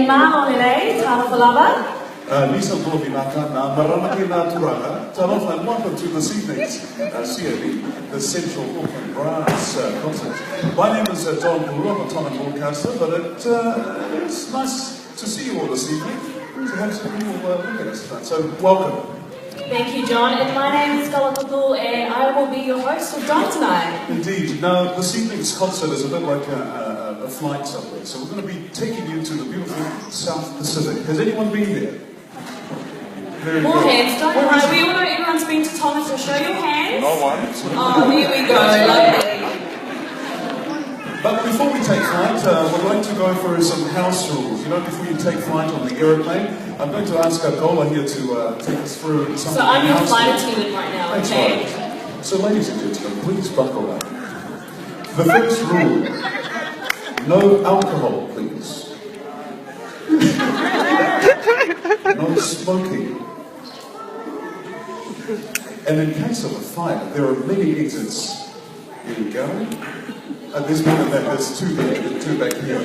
Maonere, Tanawhalawa. Lisa Bovi Makana, Maramaki Naturanga, Talofa, and welcome to this evening's CAB, the Central Auckland Brass concert. My name is John Pulu, I'm a Tongan broadcaster, but it's nice to see you all this evening, to have some people look at us tonight. So, welcome. Thank you, John. And my name is Stella Tutu, and I will be your host for Drive tonight. Indeed. Now, this evening's concert is a bit like a flight somewhere, so we're going to be taking you to the beautiful South Pacific. Has anyone been there? More hands, don't worry. We all know everyone's been to Tonga, so show your hands. No one. Oh, here we go. Lovely. But before we take flight, we're going to go through some house rules. You know, before you take flight on the aeroplane, I'm going to ask Gola here to take us through some So I'm your flight attendant right now, okay? Right. So ladies and gentlemen, please buckle up. The first rule, no alcohol, please. No smoking. And in case of a fire, there are many exits. Here we go. There's one of that, there's two there, two back here.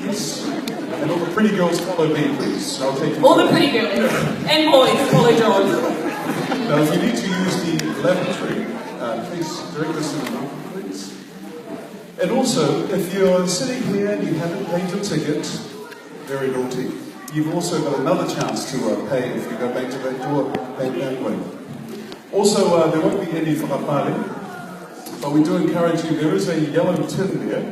Yes. And all the pretty girls follow me, please. I'll take you. All the pretty girls. And boys follow John. Now, if you need to use the lavatory, please direct us in the room, please. And also, if you're sitting here and you haven't paid your ticket, very naughty. You've also got another chance to pay if you go back to that door, back that way. Also, there won't be any whakapare, but we do encourage you, there is a yellow tin there,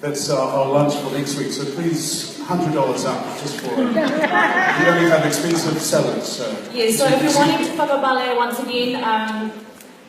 that's our lunch for next week, so please, $100 up, just for, we only have expensive salads. So if you're wanting to whakapale once again,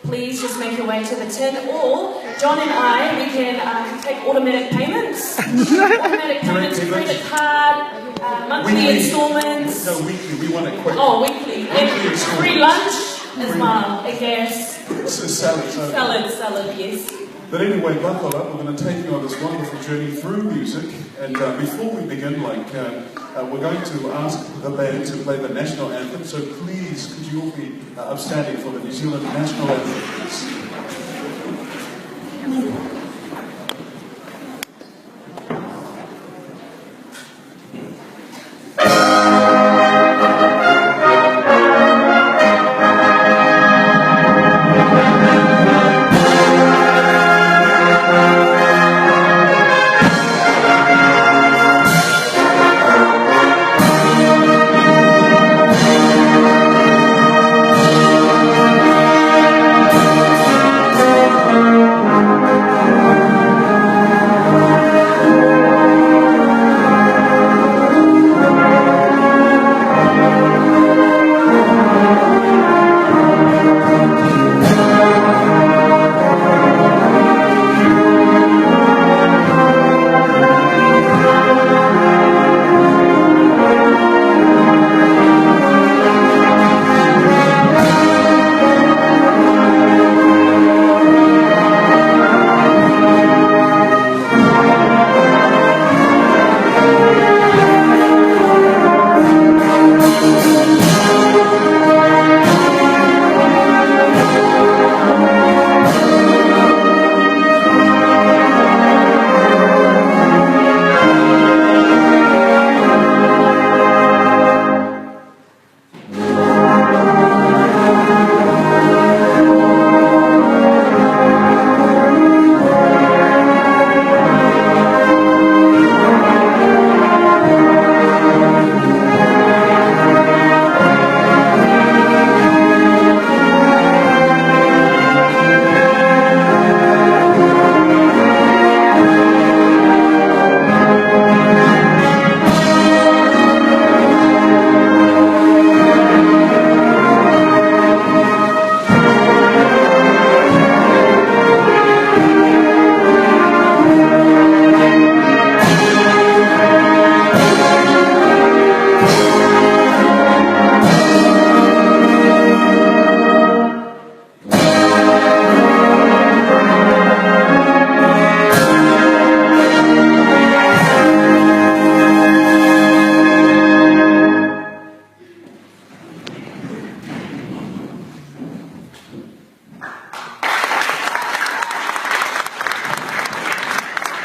please just make your way to the tin, or John and I, we can take automatic payments. Automatic payments, credit card, monthly instalments. No, weekly, we want it quick. Oh, weekly. And free lunch as well, I guess. It's a salad. Salad, yes. But anyway, buckle up. We're going to take you on this wonderful journey through music. And before we begin, we're going to ask the band to play the national anthem. So please, could you all be upstanding for the New Zealand national anthem, please?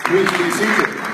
Please be seated.